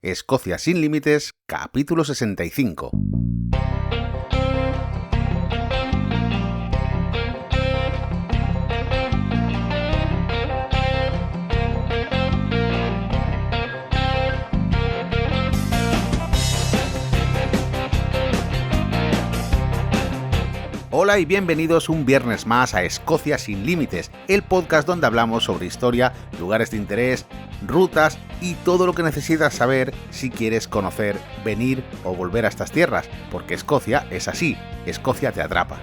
Escocia sin límites, capítulo 65. Hola y bienvenidos un viernes más a Escocia sin límites, el podcast donde hablamos sobre historia, lugares de interés, rutas y todo lo que necesitas saber si quieres conocer, venir o volver a estas tierras, porque Escocia es así, Escocia te atrapa.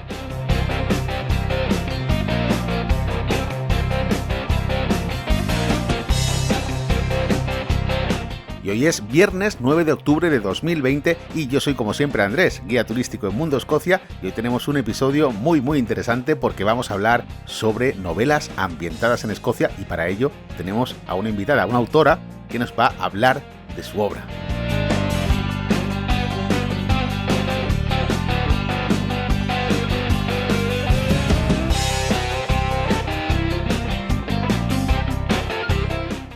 Y hoy es viernes 9 de octubre de 2020 y yo soy como siempre Andrés, guía turístico en Mundo Escocia, y hoy tenemos un episodio muy interesante porque vamos a hablar sobre novelas ambientadas en Escocia y para ello tenemos a una invitada, una autora que nos va a hablar de su obra.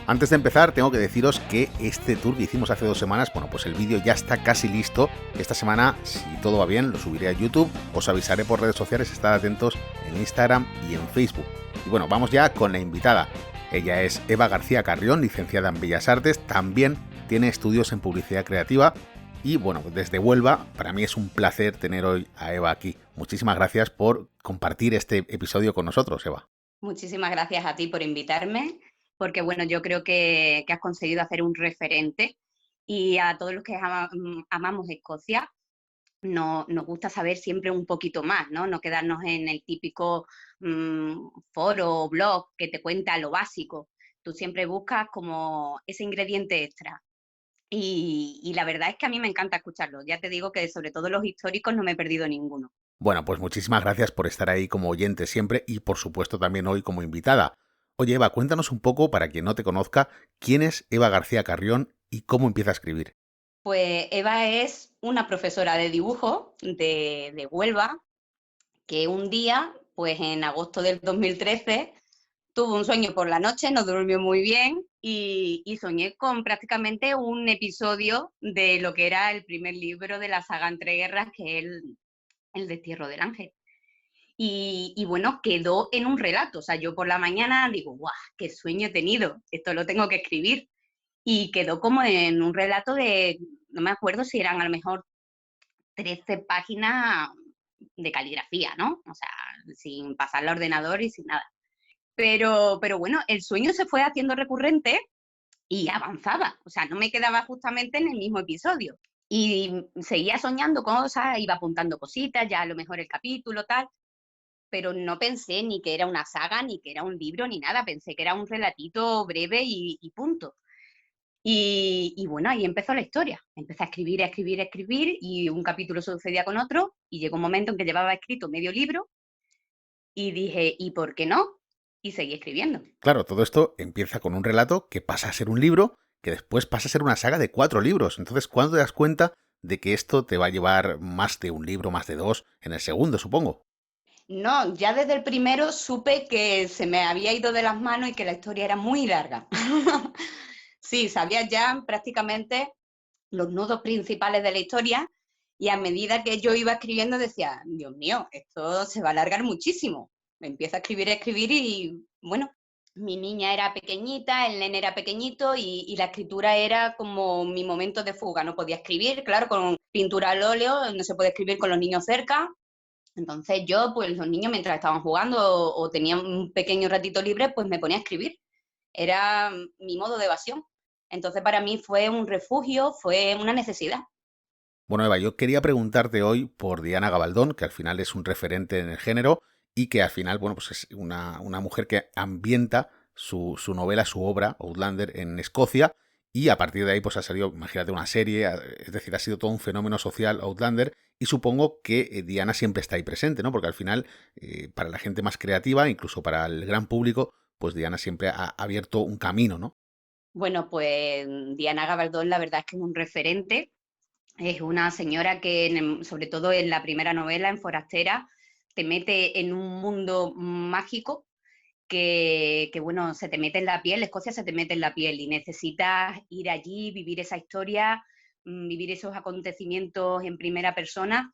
Antes de empezar, tengo que deciros que este tour que hicimos hace 2 semanas, bueno, pues el vídeo ya está casi listo. Esta semana, si todo va bien, lo subiré a YouTube, os avisaré por redes sociales, estad atentos en Instagram y en Facebook. Y bueno, vamos ya con la invitada. Ella es Eva García Carrión, licenciada en Bellas Artes, también tiene estudios en publicidad creativa y bueno, desde Huelva, para mí es un placer tener hoy a Eva aquí. Muchísimas gracias por compartir este episodio con nosotros, Eva. Muchísimas gracias a ti por invitarme, porque bueno, yo creo que has conseguido hacer un referente y a todos los que amamos Escocia nos gusta saber siempre un poquito más, ¿no? No quedarnos en el típico foro o blog que te cuenta lo básico. Tú siempre buscas como ese ingrediente extra. Y la verdad es que a mí me encanta escucharlo. Ya te digo que sobre todo los históricos no me he perdido ninguno. Bueno, pues muchísimas gracias por estar ahí como oyente siempre y por supuesto también hoy como invitada. Oye Eva, cuéntanos un poco, para quien no te conozca, quién es Eva García Carrión y cómo empieza a escribir. Pues Eva es una profesora de dibujo de Huelva que un día, pues en agosto del 2013, tuvo un sueño por la noche, no durmió muy bien y soñé con prácticamente un episodio de lo que era el primer libro de la saga Entre Guerras, que es el Destierro del Ángel. Y bueno, quedó en un relato. O sea, yo por la mañana digo, ¡guau! ¡Qué sueño he tenido! Esto lo tengo que escribir. Y quedó como en un relato de, no me acuerdo si eran a lo mejor 13 páginas de caligrafía, ¿no? O sea, sin pasar al ordenador y sin nada. Pero bueno, el sueño se fue haciendo recurrente y avanzaba. O sea, no me quedaba justamente en el mismo episodio. Y seguía soñando cosas, iba apuntando cositas, ya a lo mejor el capítulo, tal, pero no pensé ni que era una saga, ni que era un libro, ni nada. Pensé que era un relatito breve y punto. Y bueno, ahí empezó la historia. Empecé a escribir, a escribir, a escribir y un capítulo sucedía con otro y llegó un momento en que llevaba escrito medio libro y dije, ¿y por qué no? Y seguí escribiendo. Claro, todo esto empieza con un relato que pasa a ser un libro, que después pasa a ser una saga de 4 libros. Entonces, ¿cuándo te das cuenta de que esto te va a llevar más de un libro, más de 2, en el segundo, supongo? No, ya desde el primero supe que se me había ido de las manos y que la historia era muy larga. Sí, sabía ya prácticamente los nudos principales de la historia y a medida que yo iba escribiendo decía, Dios mío, esto se va a alargar muchísimo. Me empiezo a escribir y bueno, mi niña era pequeñita, el nene era pequeñito y la escritura era como mi momento de fuga. No podía escribir, claro, con pintura al óleo, no se puede escribir con los niños cerca. Entonces yo, pues los niños mientras estaban jugando o tenían un pequeño ratito libre, pues me ponía a escribir. Era mi modo de evasión. Entonces para mí fue un refugio, fue una necesidad. Bueno, Eva, yo quería preguntarte hoy por Diana Gabaldón, que al final es un referente en el género y que al final, bueno, pues es una mujer que ambienta su novela, su obra, Outlander, en Escocia, y a partir de ahí pues ha salido, imagínate, una serie, es decir, ha sido todo un fenómeno social Outlander, y supongo que Diana siempre está ahí presente, ¿no? Porque al final, para la gente más creativa, incluso para el gran público, pues Diana siempre ha abierto un camino, ¿no? Bueno, pues Diana Gabaldón la verdad es que es un referente. Es una señora que, sobre todo en la primera novela, en Forastera, te mete en un mundo mágico bueno, se te mete en la piel, Escocia se te mete en la piel y necesitas ir allí, vivir esa historia, vivir esos acontecimientos en primera persona.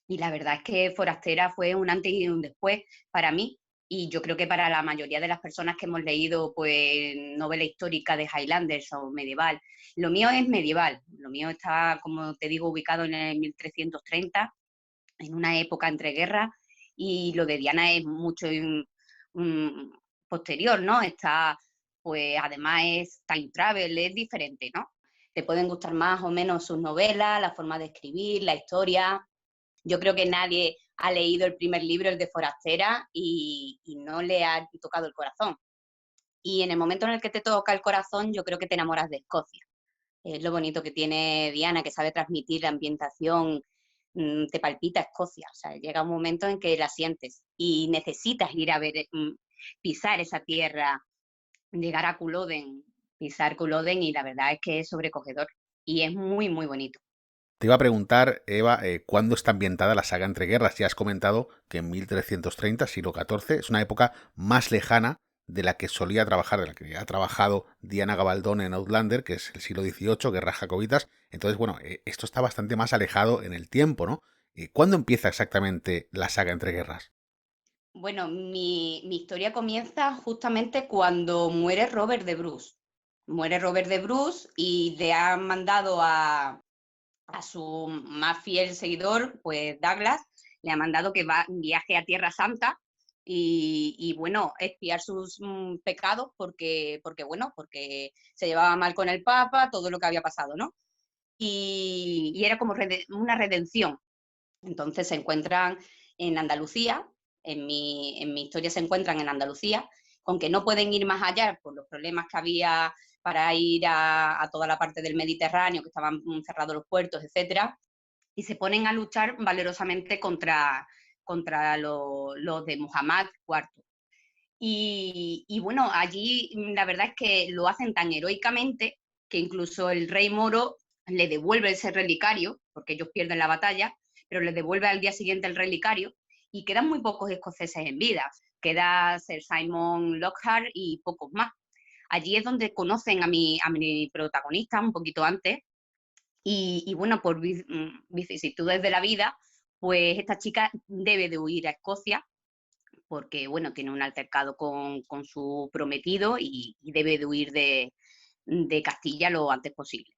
Y la verdad es que Forastera fue un antes y un después para mí. Y yo creo que para la mayoría de las personas que hemos leído pues novela histórica de Highlanders o medieval. Lo mío es medieval, lo mío está, como te digo, ubicado en el 1330, en una época entre guerras, y lo de Diana es mucho um, posterior, ¿no? Está, pues además es time travel, es diferente, ¿no? Te pueden gustar más o menos sus novelas, la forma de escribir, la historia. Yo creo que nadie ha leído el primer libro, el de Forastera, y no le ha tocado el corazón. Y en el momento en el que te toca el corazón, yo creo que te enamoras de Escocia. Es lo bonito que tiene Diana, que sabe transmitir la ambientación, te palpita Escocia. O sea, llega un momento en que la sientes y necesitas ir a ver, pisar esa tierra, llegar a Culloden, pisar Culloden, y la verdad es que es sobrecogedor y es muy, muy bonito. Te iba a preguntar, Eva, ¿cuándo está ambientada la saga entre guerras? Ya has comentado que en 1330, siglo XIV, es una época más lejana de la que solía trabajar, de la que ha trabajado Diana Gabaldón en Outlander, que es el siglo XVIII, guerras jacobitas. Entonces, bueno, esto está bastante más alejado en el tiempo, ¿no? ¿Cuándo empieza exactamente la saga entre guerras? Bueno, mi historia comienza justamente cuando muere Robert de Bruce. Muere Robert de Bruce y le han mandado a su más fiel seguidor, pues Douglas, le ha mandado que viaje a Tierra Santa y bueno, expiar sus pecados porque se llevaba mal con el Papa, todo lo que había pasado, ¿no? Y era como una redención. Entonces se encuentran en Andalucía, en mi historia se encuentran en Andalucía, con que no pueden ir más allá por los problemas que había para ir a toda la parte del Mediterráneo, que estaban cerrados los puertos, etcétera, y se ponen a luchar valerosamente contra los de Muhammad IV. Y bueno, allí la verdad es que lo hacen tan heroicamente que incluso el rey moro le devuelve ese relicario, porque ellos pierden la batalla, pero le devuelve al día siguiente el relicario y quedan muy pocos escoceses en vida. Queda Sir Simon Lockhart y pocos más. Allí es donde conocen a mi protagonista un poquito antes y bueno, por vicisitudes de la vida, pues esta chica debe de huir a Escocia porque, bueno, tiene un altercado con su prometido y debe de huir de Castilla lo antes posible.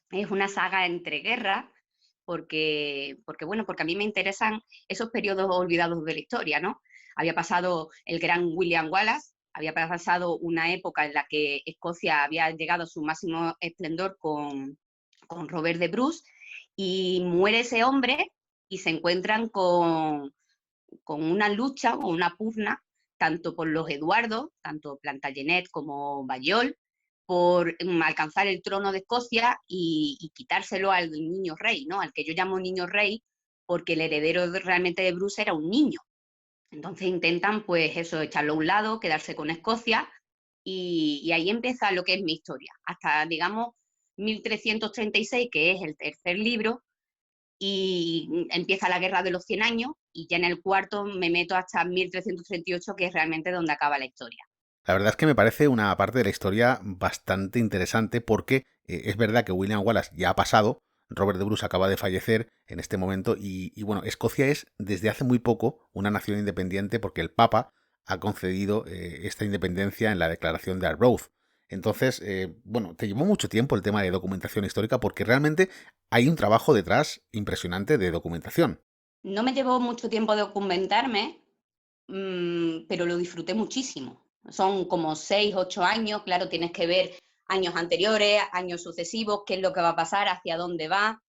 Es una saga entre guerras porque a mí me interesan esos periodos olvidados de la historia, ¿no? Había pasado el gran William Wallace, había pasado una época en la que Escocia había llegado a su máximo esplendor con Robert de Bruce y muere ese hombre y se encuentran con una lucha o una pugna tanto por los Eduardos, tanto Plantagenet como Bayol, por alcanzar el trono de Escocia y quitárselo al niño rey, ¿no? Al que yo llamo niño rey, porque el heredero realmente de Bruce era un niño. Entonces intentan, pues eso, echarlo a un lado, quedarse con Escocia, y ahí empieza lo que es mi historia. Hasta, digamos, 1336, que es el tercer libro, y empieza la Guerra de los 100 años y ya en el cuarto me meto hasta 1338, que es realmente donde acaba la historia. La verdad es que me parece una parte de la historia bastante interesante porque es verdad que William Wallace ya ha pasado, Robert de Bruce acaba de fallecer en este momento y bueno, Escocia es desde hace muy poco una nación independiente porque el Papa ha concedido esta independencia en la declaración de Arbroath. Entonces, bueno, te llevó mucho tiempo el tema de documentación histórica porque realmente hay un trabajo detrás impresionante de documentación. No me llevó mucho tiempo documentarme, pero lo disfruté muchísimo. Son como 6, 8 años, claro, tienes que ver años anteriores, años sucesivos, qué es lo que va a pasar, hacia dónde va,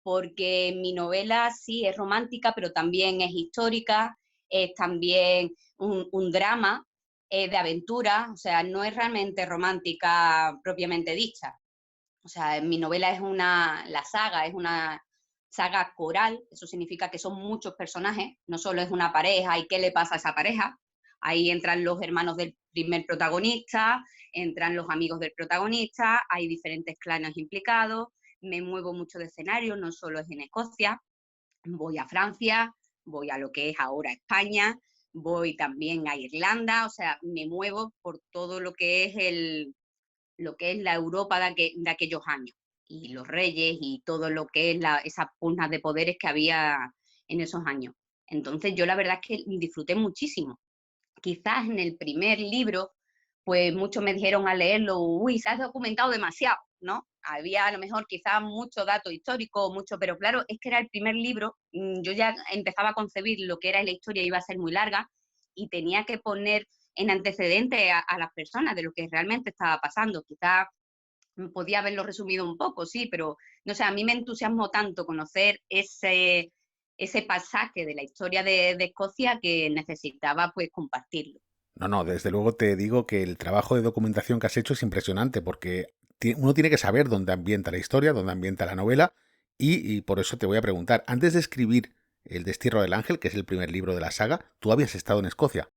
porque mi novela sí es romántica, pero también es histórica, es también un drama, es de aventura, o sea, no es realmente romántica propiamente dicha. O sea, mi novela la saga es una saga coral, eso significa que son muchos personajes, no solo es una pareja y qué le pasa a esa pareja. Ahí entran los hermanos del primer protagonista, entran los amigos del protagonista, hay diferentes clanes implicados, me muevo mucho de escenario, no solo es en Escocia, voy a Francia, voy a lo que es ahora España, voy también a Irlanda, o sea, me muevo por todo lo que es la Europa de aquellos años, y los reyes y todo lo que es esas pugnas de poderes que había en esos años. Entonces yo la verdad es que disfruté muchísimo. Quizás en el primer libro, pues muchos me dijeron al leerlo, uy, se has documentado demasiado, ¿no? Había a lo mejor quizás mucho dato histórico, mucho, pero claro, es que era el primer libro, yo ya empezaba a concebir lo que era la historia, iba a ser muy larga, y tenía que poner en antecedente a las personas de lo que realmente estaba pasando. Quizás podía haberlo resumido un poco, sí, pero no sé, a mí me entusiasmó tanto conocer ese pasaje de la historia de Escocia, que necesitaba pues compartirlo. No, no, desde luego te digo que el trabajo de documentación que has hecho es impresionante porque uno tiene que saber dónde ambienta la historia, dónde ambienta la novela y por eso te voy a preguntar, antes de escribir El Destierro del Ángel, que es el primer libro de la saga, ¿tú habías estado en Escocia?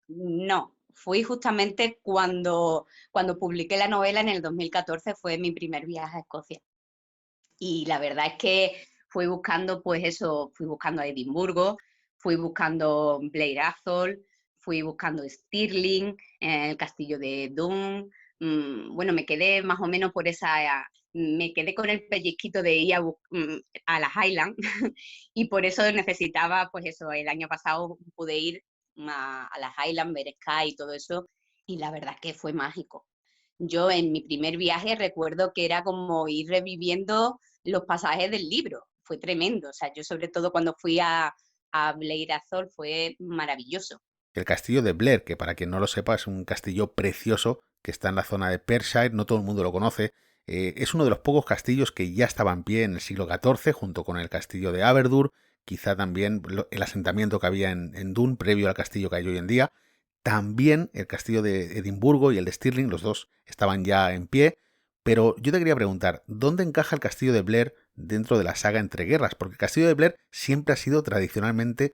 No, fui justamente cuando publiqué la novela en el 2014, fue mi primer viaje a Escocia. Y la verdad es que fui buscando, pues eso, fui buscando a Edimburgo, fui buscando Blair Athol, fui buscando Stirling, el castillo de Doon. Bueno, me quedé más o menos por me quedé con el pellizquito de ir a las Highlands y por eso necesitaba, pues eso, el año pasado pude ir a las Highlands, ver Skye y todo eso, y la verdad es que fue mágico. Yo en mi primer viaje recuerdo que era como ir reviviendo los pasajes del libro. Fue tremendo. O sea, yo sobre todo cuando fui a Blair Azor fue maravilloso. El castillo de Blair, que para quien no lo sepa es un castillo precioso que está en la zona de Perthshire, no todo el mundo lo conoce. Es uno de los pocos castillos que ya estaba en pie en el siglo XIV, junto con el castillo de Aberdour, quizá también el asentamiento que había en Doon, previo al castillo que hay hoy en día. También el castillo de Edimburgo y el de Stirling, los dos estaban ya en pie. Pero yo te quería preguntar, ¿dónde encaja el castillo de Blair dentro de la saga Entre Guerras? Porque el castillo de Blair siempre ha sido tradicionalmente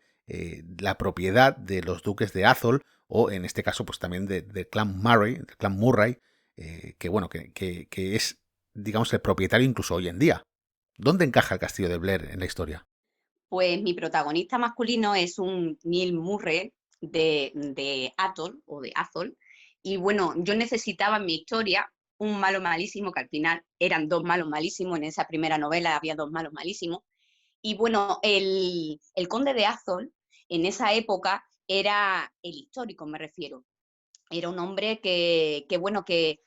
la propiedad de los duques de Atholl, o en este caso pues también del clan Murray, del clan Murray, que bueno, que es, digamos, el propietario incluso hoy en día. ¿Dónde encaja el castillo de Blair en la historia? Pues mi protagonista masculino es un Neil Murray de Atholl o de Atholl. Y bueno, yo necesitaba en mi historia un malo malísimo, que al final eran dos malos malísimos. En esa primera novela había dos malos malísimos. Y bueno, el conde de Atholl en esa época era el histórico, me refiero. Era un hombre bueno, que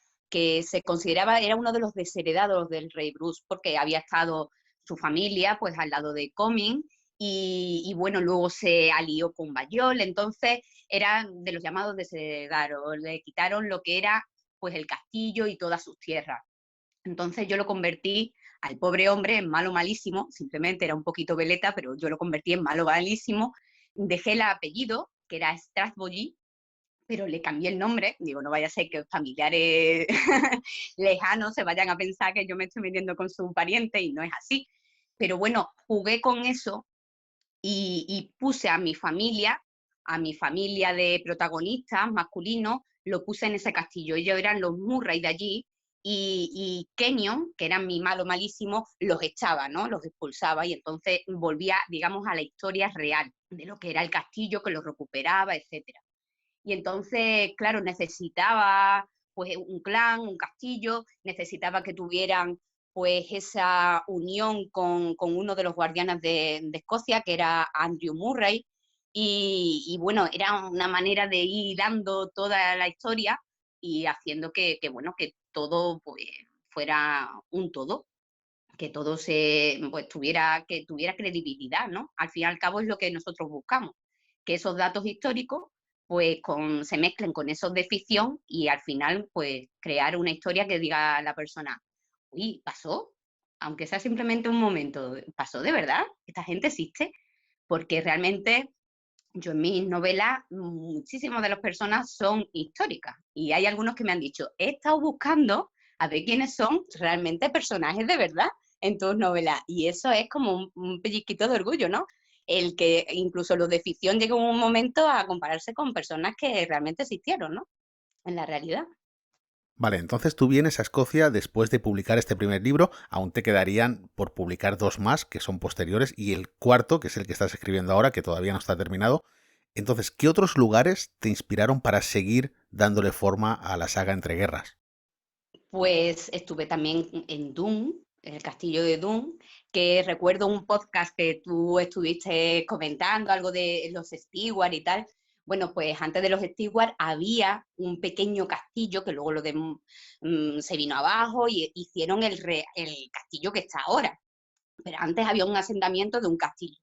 se consideraba, era uno de los desheredados del rey Bruce, porque había estado su familia pues al lado de Comyn, y bueno, luego se alió con Bayol, entonces era de los llamados desheredados, le quitaron lo que era pues el castillo y todas sus tierras. Entonces yo lo convertí al pobre hombre en malo malísimo, simplemente era un poquito veleta, pero yo lo convertí en malo malísimo, dejé el apellido, que era Strathbogie, pero le cambié el nombre. Digo, no vaya a ser que familiares lejanos se vayan a pensar que yo me estoy metiendo con su pariente, y no es así. Pero bueno, jugué con eso y puse a mi familia de protagonistas masculinos, lo puse en ese castillo. Ellos eran los Murray de allí, y Kenyon, que era mi malo malísimo, los echaba, ¿no? Los expulsaba, y entonces volvía, digamos, a la historia real de lo que era el castillo, que lo recuperaba, etcétera. Y entonces, claro, necesitaba pues un clan, un castillo, necesitaba que tuvieran pues esa unión con uno de los guardianes de Escocia, que era Andrew Murray, y bueno, era una manera de ir dando toda la historia y haciendo bueno, que todo pues fuera un todo, que todo pues que tuviera credibilidad, ¿no? Al fin y al cabo es lo que nosotros buscamos, que esos datos históricos pues se mezclen con esos de ficción, y al final pues crear una historia que diga a la persona, uy, pasó, aunque sea simplemente un momento, pasó de verdad, esta gente existe, porque realmente yo en mis novelas, muchísimas de las personas son históricas, y hay algunos que me han dicho, he estado buscando a ver quiénes son realmente personajes de verdad en tus novelas, y eso es como un pellizquito de orgullo, ¿no? El que incluso los de ficción lleguen un momento a compararse con personas que realmente existieron, ¿no? En la realidad. Vale, entonces tú vienes a Escocia después de publicar este primer libro, aún te quedarían por publicar dos más que son posteriores y el cuarto, que es el que estás escribiendo ahora, que todavía no está terminado. Entonces, ¿qué otros lugares te inspiraron para seguir dándole forma a la saga Entre Guerras? Pues estuve también en Dune, en el castillo de Dune, que recuerdo un podcast que tú estuviste comentando, algo de los Stewart y tal. Bueno, pues antes de los Stewart había un pequeño castillo que luego se vino abajo y hicieron el castillo que está ahora. Pero antes había un asentamiento de un castillo.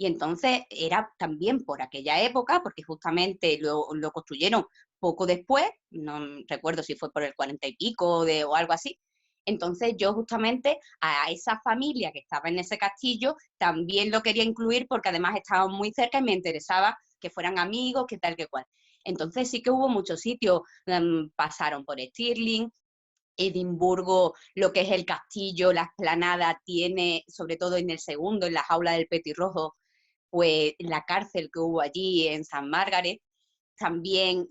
Y entonces era también por aquella época, porque justamente lo construyeron poco después, no recuerdo si fue por el 40 y pico o algo así. Entonces yo justamente a esa familia que estaba en ese castillo también lo quería incluir porque además estaban muy cerca y me interesaba que fueran amigos, que tal, que cual. Entonces sí que hubo muchos sitios, pasaron por Stirling, Edimburgo, lo que es el castillo, la explanada, tiene, sobre todo en el segundo, en la jaula del Petirrojo, pues la cárcel que hubo allí en San Margaret, también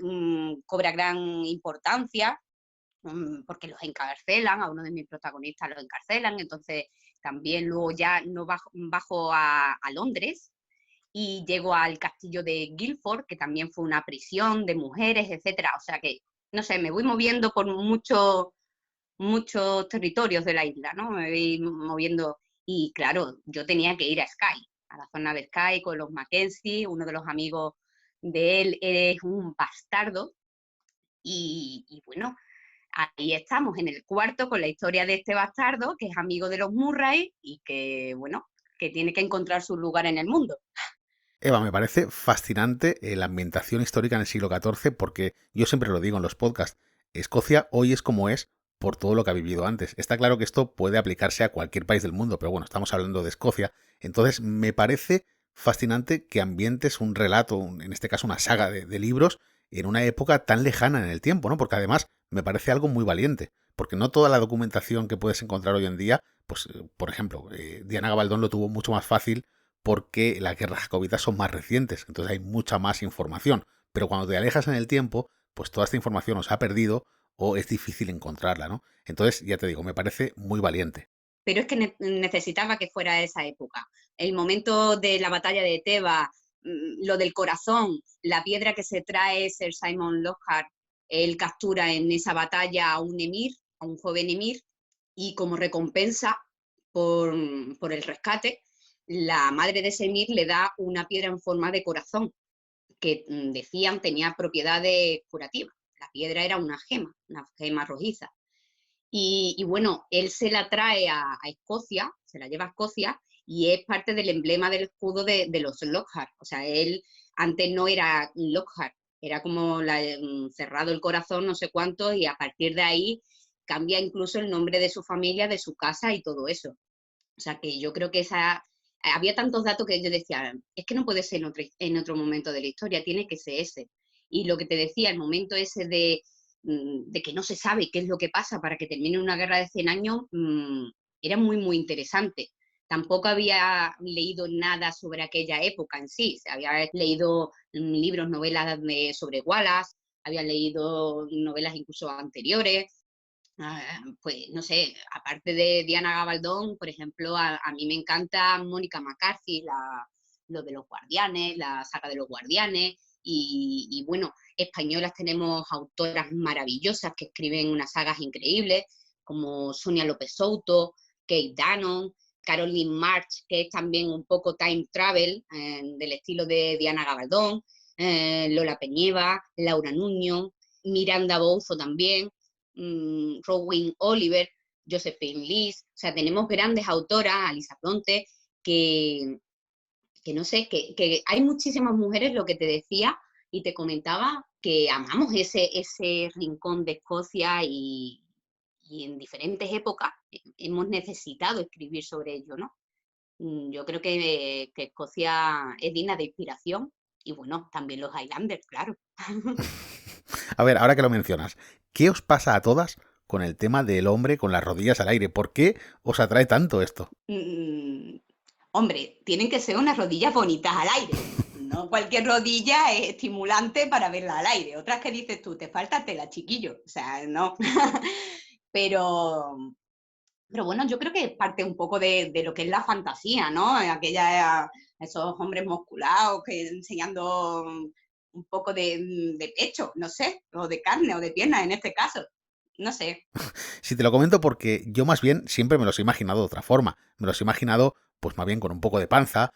cobra gran importancia, porque los encarcelan, a uno de mis protagonistas los encarcelan, entonces también luego ya no bajo a Londres y llego al castillo de Guildford, que también fue una prisión de mujeres, etcétera. O sea que, no sé, me voy moviendo por muchos territorios de la isla, ¿no? Me voy moviendo y claro, yo tenía que ir a Skye, a la zona de Skye con los Mackenzie, uno de los amigos de él es un bastardo y bueno, ahí estamos en el cuarto con la historia de este bastardo que es amigo de los Murray y que, bueno, que tiene que encontrar su lugar en el mundo. Eva, me parece fascinante la ambientación histórica en el siglo XIV porque yo siempre lo digo en los podcasts, Escocia hoy es como es por todo lo que ha vivido antes. Está claro que esto puede aplicarse a cualquier país del mundo, pero bueno, estamos hablando de Escocia. Entonces me parece fascinante que ambientes un relato, en este caso una saga de libros, en una época tan lejana en el tiempo, ¿no? Porque además me parece algo muy valiente, porque no toda la documentación que puedes encontrar hoy en día, pues por ejemplo, Diana Gabaldón lo tuvo mucho más fácil porque las guerras jacobitas son más recientes, entonces hay mucha más información. Pero cuando te alejas en el tiempo, pues toda esta información o se ha perdido o es difícil encontrarla, ¿no? Entonces, ya te digo, me parece muy valiente. Pero es que necesitaba que fuera esa época. El momento de la batalla de Tebas, lo del corazón, la piedra que se trae Sir Simon Lockhart, él captura en esa batalla a un emir, a un joven emir, y como recompensa por, por el rescate, la madre de ese emir le da una piedra en forma de corazón, que decían tenía propiedades curativas. La piedra era una gema rojiza. Y bueno, él se la trae a Escocia, se la lleva a Escocia y es parte del emblema del escudo de los Lockhart. O sea, él antes no era Lockhart, era como cerrado el corazón, no sé cuánto, y a partir de ahí cambia incluso el nombre de su familia, de su casa y todo eso. O sea, que yo creo que había tantos datos que yo decía, es que no puede ser en otro momento de la historia, tiene que ser ese. Y lo que te decía, el momento ese de que no se sabe qué es lo que pasa para que termine una guerra de 100 años, era muy, muy interesante. Tampoco había leído nada sobre aquella época en sí. Se había leído libros, novelas sobre Wallace, había leído novelas incluso anteriores. Pues no sé, aparte de Diana Gabaldón, por ejemplo, a mí me encanta Mónica McCarthy, lo de los guardianes, la saga de los guardianes, y bueno, españolas tenemos autoras maravillosas que escriben unas sagas increíbles, como Sonia López Souto, Kate Dannon, Caroline March, que es también un poco time travel, del estilo de Diana Gabaldón, Lola Peñeva, Laura Nuño, Miranda Bouzo también, Rowan Oliver, Josephine Lees, o sea, tenemos grandes autoras, Alisa Bronte, que, que no sé, que hay muchísimas mujeres, lo que te decía y te comentaba, que amamos ese rincón de Escocia y en diferentes épocas hemos necesitado escribir sobre ello, ¿no? Yo creo que Escocia es digna de inspiración y bueno, también los Highlanders, claro. A ver, ahora que lo mencionas, ¿qué os pasa a todas con el tema del hombre con las rodillas al aire? ¿Por qué os atrae tanto esto? Mm, Hombre, tienen que ser unas rodillas bonitas al aire. No cualquier rodilla es estimulante para verla al aire. Otras que dices tú, te falta tela, chiquillo. O sea, no. pero, pero bueno, yo creo que parte un poco de lo que es la fantasía, ¿no? En aquella esos hombres musculados que enseñando un poco de pecho, no sé, o de carne o de pierna en este caso, no sé. Si te lo comento porque yo más bien siempre me los he imaginado de otra forma. Me los he imaginado, pues más bien con un poco de panza,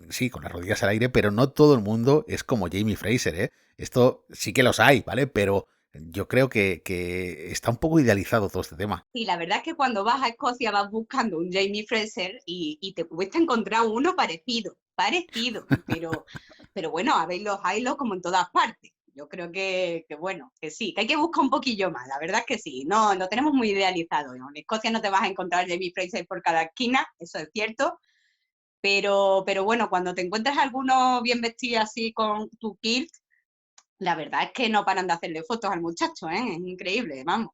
sí, con las rodillas al aire, pero no todo el mundo es como Jamie Fraser, ¿eh? Esto sí que los hay, ¿vale? Pero yo creo que está un poco idealizado todo este tema. Y la verdad es que cuando vas a Escocia vas buscando un Jamie Fraser y te cuesta encontrar uno parecido, pero bueno, habéis los haylos como en todas partes. Yo creo que bueno, que sí, que hay que buscar un poquillo más, la verdad es que sí, no, lo tenemos muy idealizado, ¿no? En Escocia no te vas a encontrar Jamie Fraser por cada esquina, eso es cierto, pero bueno, cuando te encuentras alguno bien vestido así con tu kilt, la verdad es que no paran de hacerle fotos al muchacho, ¿eh? Es increíble, vamos.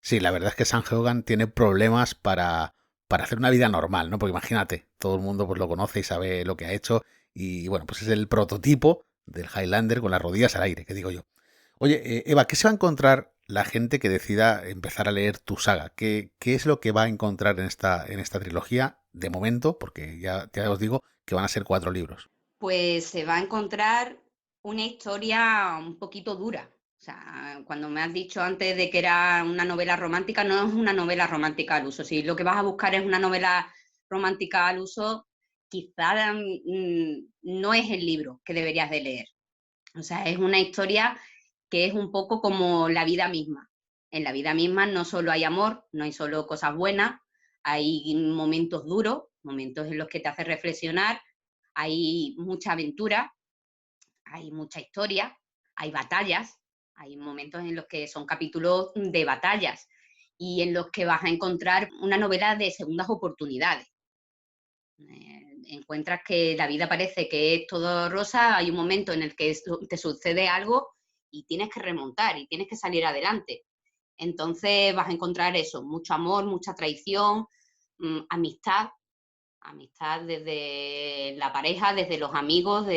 Sí, la verdad es que Sam Hogan tiene problemas para hacer una vida normal, ¿no? Porque imagínate, todo el mundo pues lo conoce y sabe lo que ha hecho y bueno, pues es el prototipo del Highlander con las rodillas al aire, que digo yo. Oye, Eva, ¿qué se va a encontrar la gente que decida empezar a leer tu saga? ¿Qué es lo que va a encontrar en esta trilogía de momento? Porque ya os digo que van a ser 4 libros. Pues se va a encontrar una historia un poquito dura. O sea, cuando me has dicho antes de que era una novela romántica, no es una novela romántica al uso. Si lo que vas a buscar es una novela romántica al uso, quizá no es el libro que deberías de leer. O sea, es una historia que es un poco como la vida misma. En la vida misma no solo hay amor, no hay solo cosas buenas, hay momentos duros, momentos en los que te hace reflexionar, hay mucha aventura, hay mucha historia, hay batallas, hay momentos en los que son capítulos de batallas y en los que vas a encontrar una novela de segundas oportunidades. Encuentras que la vida parece que es todo rosa, hay un momento en el que te sucede algo y tienes que remontar y tienes que salir adelante. Entonces vas a encontrar eso, mucho amor, mucha traición, amistad, amistad desde la pareja, desde los amigos,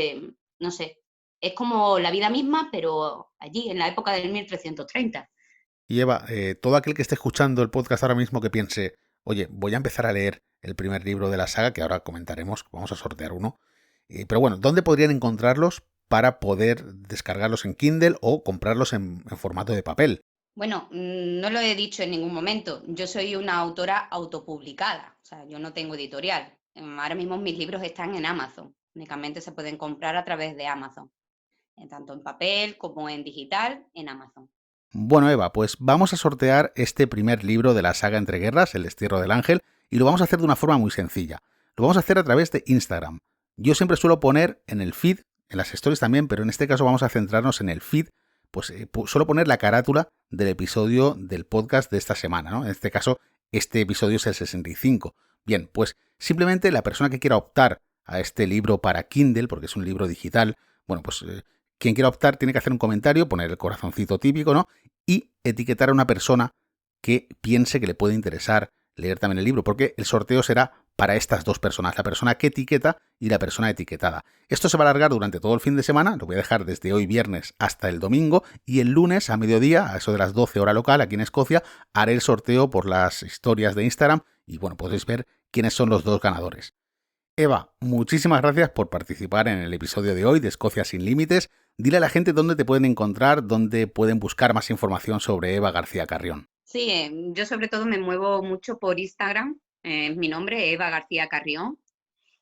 no sé, es como la vida misma, pero allí, en la época del 1330. Y Eva, todo aquel que esté escuchando el podcast ahora mismo que piense, oye, voy a empezar a leer el primer libro de la saga, que ahora comentaremos, vamos a sortear uno. Pero bueno, ¿dónde podrían encontrarlos para poder descargarlos en Kindle o comprarlos en formato de papel? Bueno, no lo he dicho en ningún momento. Yo soy una autora autopublicada, o sea, yo no tengo editorial. Ahora mismo mis libros están en Amazon. Únicamente se pueden comprar a través de Amazon, tanto en papel como en digital, en Amazon. Bueno, Eva, pues vamos a sortear este primer libro de la saga Entre Guerras, El Destierro del Ángel, y lo vamos a hacer de una forma muy sencilla. Lo vamos a hacer a través de Instagram. Yo siempre suelo poner en el feed, en las stories también, pero en este caso vamos a centrarnos en el feed, pues suelo poner la carátula del episodio del podcast de esta semana, ¿no? En este caso, este episodio es el 65. Bien, pues simplemente la persona que quiera optar a este libro para Kindle, porque es un libro digital, bueno, pues quien quiera optar tiene que hacer un comentario, poner el corazoncito típico, ¿no? Y etiquetar a una persona que piense que le puede interesar leer también el libro, porque el sorteo será para estas dos personas, la persona que etiqueta y la persona etiquetada. Esto se va a alargar durante todo el fin de semana, lo voy a dejar desde hoy viernes hasta el domingo, y el lunes a mediodía, a eso de las 12 hora local, aquí en Escocia, haré el sorteo por las historias de Instagram y bueno, podréis ver quiénes son los dos ganadores. Eva, muchísimas gracias por participar en el episodio de hoy de Escocia sin Límites. Dile a la gente dónde te pueden encontrar, dónde pueden buscar más información sobre Eva García Carrión. Sí, yo sobre todo me muevo mucho por Instagram, mi nombre, Eva García Carrión.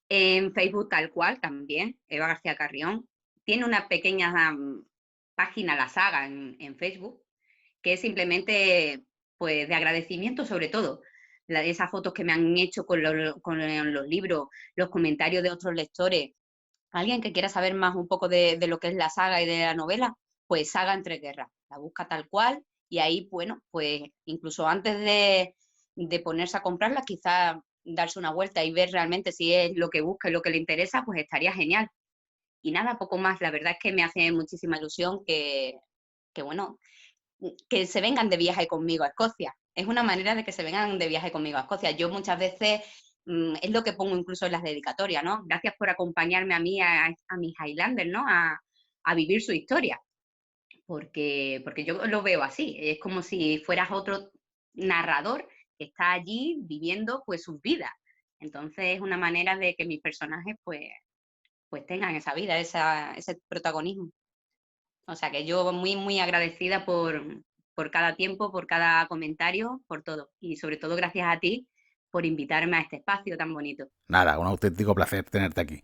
En Facebook tal cual también, Eva García Carrión. Tiene una pequeña página, la saga, en Facebook, que es simplemente pues de agradecimiento sobre todo. Esas fotos que me han hecho con los libros, los comentarios de otros lectores. Alguien que quiera saber más un poco de lo que es la saga y de la novela, pues Saga Entre Guerras. La busca tal cual y ahí, bueno, pues incluso antes de ponerse a comprarla, quizás darse una vuelta y ver realmente si es lo que busca y lo que le interesa, pues estaría genial. Y nada, poco más. La verdad es que me hace muchísima ilusión que bueno, que se vengan de viaje conmigo a Escocia. Es una manera de que se vengan de viaje conmigo a Escocia. Yo muchas veces es lo que pongo incluso en las dedicatorias, ¿no? Gracias por acompañarme a mí, a mis Highlanders, ¿no? A vivir su historia. Porque yo lo veo así. Es como si fueras otro narrador que está allí viviendo pues sus vidas. Entonces es una manera de que mis personajes pues tengan esa vida, ese protagonismo. O sea que yo muy, muy agradecida por cada tiempo, por cada comentario, por todo. Y sobre todo gracias a ti por invitarme a este espacio tan bonito. Nada, un auténtico placer tenerte aquí.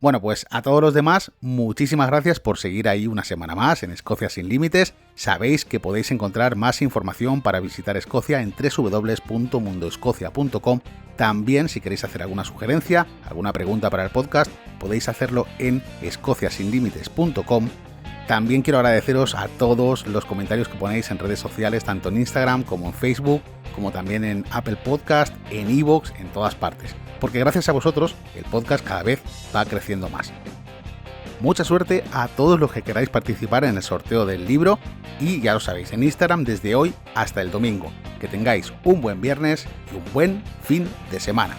Bueno, pues a todos los demás, muchísimas gracias por seguir ahí una semana más en Escocia sin límites. Sabéis que podéis encontrar más información para visitar Escocia en www.mundoescocia.com. También, si queréis hacer alguna sugerencia, alguna pregunta para el podcast, podéis hacerlo en escociasinlimites.com. También quiero agradeceros a todos los comentarios que ponéis en redes sociales, tanto en Instagram como en Facebook, como también en Apple Podcast, en iVoox, en todas partes. Porque gracias a vosotros, el podcast cada vez va creciendo más. Mucha suerte a todos los que queráis participar en el sorteo del libro y ya lo sabéis, en Instagram desde hoy hasta el domingo. Que tengáis un buen viernes y un buen fin de semana.